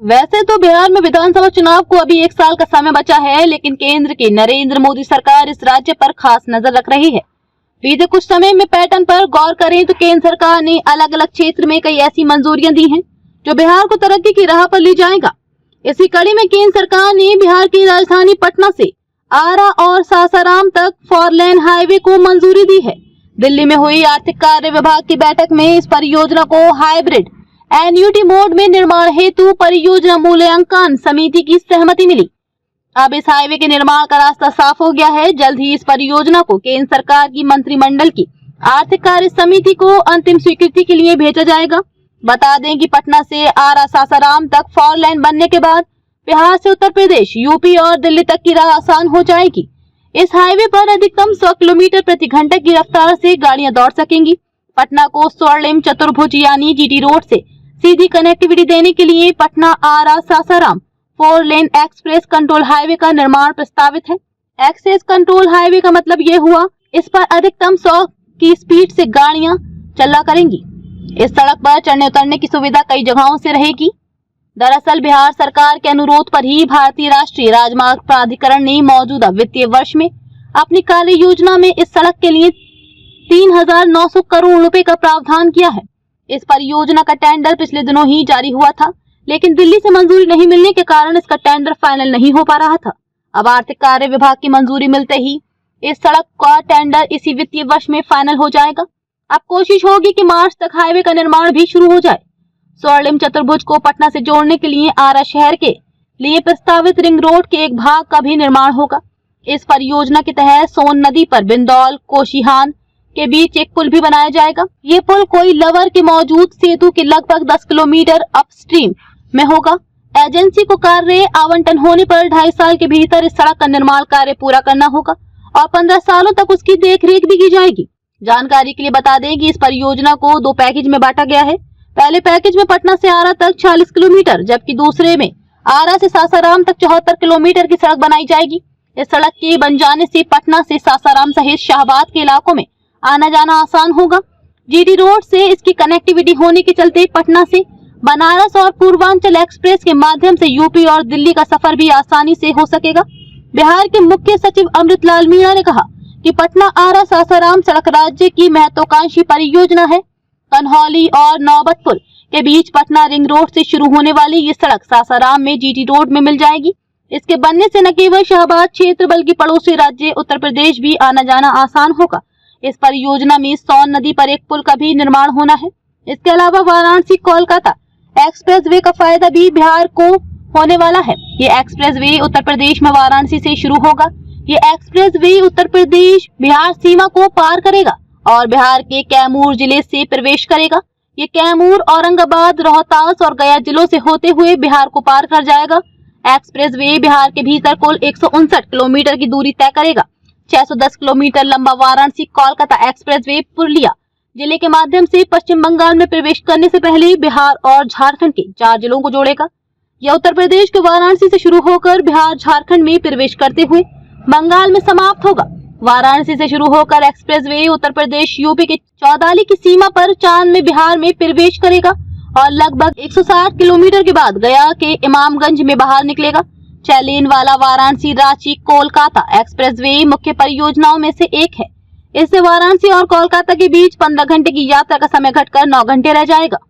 वैसे तो बिहार में विधानसभा चुनाव को अभी 1 साल का समय बचा है, लेकिन केंद्र की नरेंद्र मोदी सरकार इस राज्य पर खास नजर रख रही है। बीते कुछ समय में पैटर्न पर गौर करें तो केंद्र सरकार ने अलग अलग क्षेत्र में कई ऐसी मंजूरियां दी हैं जो बिहार को तरक्की की राह पर ले जाएगा। इसी कड़ी में केंद्र सरकार ने बिहार की राजधानी पटना से आरा और सासाराम तक 4 लेन हाईवे को मंजूरी दी है। दिल्ली में हुई आर्थिक कार्य विभाग की बैठक में इस परियोजना को हाइब्रिड एन्युटी मोड में निर्माण हेतु परियोजना मूल्यांकन समिति की सहमति मिली। अब इस हाईवे के निर्माण का रास्ता साफ हो गया है। जल्द ही इस परियोजना को केंद्र सरकार की मंत्रिमंडल की आर्थिक कार्य समिति को अंतिम स्वीकृति के लिए भेजा जाएगा। बता दें कि पटना से आरा सासाराम तक 4 लेन बनने के बाद बिहार से उत्तर प्रदेश, यूपी और दिल्ली तक की राह आसान हो जाएगी। इस हाईवे पर अधिकतम 100 किलोमीटर प्रति घंटे की रफ्तार से गाड़ियां दौड़ सकेंगी। पटना को स्वर्णिम चतुर्भुज यानी जीटी रोड से सीधी कनेक्टिविटी देने के लिए पटना आरा सासाराम 4 लेन एक्सप्रेस कंट्रोल हाईवे का निर्माण प्रस्तावित है। एक्सेस कंट्रोल हाईवे का मतलब ये हुआ इस पर अधिकतम 100 की स्पीड से गाड़ियां चला करेंगी। इस सड़क पर चढ़ने उतरने की सुविधा कई जगहों से रहेगी। दरअसल बिहार सरकार के अनुरोध पर ही भारतीय राष्ट्रीय राजमार्ग प्राधिकरण ने मौजूदा वित्तीय वर्ष में अपनी कार्य योजना में इस सड़क के लिए 3,900 करोड़ रुपए का प्रावधान किया है। इस परियोजना का टेंडर पिछले दिनों ही जारी हुआ था, लेकिन दिल्ली से मंजूरी नहीं मिलने के कारण इसका टेंडर फाइनल नहीं हो पा रहा था। अब आर्थिक कार्य विभाग की मंजूरी मिलते ही इस सड़क का टेंडर इसी वित्तीय वर्ष में फाइनल हो जाएगा। अब कोशिश होगी कि मार्च तक हाईवे का निर्माण भी शुरू हो जाए। स्वर्णिम चतुर्भुज को पटना से जोड़ने के लिए आरा शहर के लिए प्रस्तावित रिंग रोड के एक भाग का भी निर्माण होगा। इस परियोजना के तहत सोन नदी पर बिंदौल कोशिहान के बीच एक पुल भी बनाया जाएगा। ये पुल कोई लवर के मौजूद सेतु के लगभग 10 किलोमीटर अपस्ट्रीम में होगा। एजेंसी को कार्य आवंटन होने पर 2.5 साल के भीतर इस सड़क का निर्माण कार्य पूरा करना होगा और 15 सालों तक उसकी देखरेख भी की जाएगी। जानकारी के लिए बता दें कि इस परियोजना को 2 पैकेज में बांटा गया है। पहले पैकेज में पटना से आरा तक 40 किलोमीटर, जबकि दूसरे में आरा से सासाराम तक 74 किलोमीटर की सड़क बनाई जाएगी। इस सड़क के बन जाने से पटना से सासाराम सहित शाहबाद के इलाकों में आना जाना आसान होगा। जीटी रोड से इसकी कनेक्टिविटी होने के चलते पटना से बनारस और पूर्वांचल एक्सप्रेस के माध्यम से यूपी और दिल्ली का सफर भी आसानी से हो सकेगा। बिहार के मुख्य सचिव अमृतलाल मीणा ने कहा कि पटना आरा सासाराम सड़क राज्य की महत्वाकांक्षी परियोजना है। कन्हौली और नौबतपुर के बीच पटना रिंग रोड से शुरू होने वाली ये सड़क सासाराम में जीटी रोड में मिल जाएगी। इसके बनने से न केवल शाहबाद क्षेत्र बल्कि पड़ोसी राज्य उत्तर प्रदेश भी आना जाना आसान होगा। इस परियोजना में सोन नदी पर एक पुल का भी निर्माण होना है। इसके अलावा वाराणसी कोलकाता एक्सप्रेसवे का फायदा भी बिहार को होने वाला है। ये एक्सप्रेसवे उत्तर प्रदेश में वाराणसी से शुरू होगा। ये एक्सप्रेसवे उत्तर प्रदेश बिहार सीमा को पार करेगा और बिहार के कैमूर जिले से प्रवेश करेगा। ये कैमूर, औरंगाबाद, रोहतास और गया जिलों से होते हुए बिहार को पार कर जाएगा। एक्सप्रेसवे बिहार के भीतर कुल 159 किलोमीटर की दूरी तय करेगा। 610 किलोमीटर लंबा वाराणसी कोलकाता एक्सप्रेसवे पुरुलिया जिले के माध्यम से पश्चिम बंगाल में प्रवेश करने से पहले बिहार और झारखंड के 4 जिलों को जोड़ेगा। यह उत्तर प्रदेश के वाराणसी से शुरू होकर बिहार झारखंड में प्रवेश करते हुए बंगाल में समाप्त होगा। वाराणसी से शुरू होकर एक्सप्रेसवे उत्तर प्रदेश यूपी के चौदाली की सीमा पर चांद में बिहार में प्रवेश करेगा और लगभग 160 किलोमीटर के बाद गया के इमामगंज में बाहर निकलेगा। 6 लेन वाला वाराणसी रांची कोलकाता एक्सप्रेसवे मुख्य परियोजनाओं में से एक है। इससे वाराणसी और कोलकाता के बीच 15 घंटे की यात्रा का समय घटकर 9 घंटे रह जाएगा।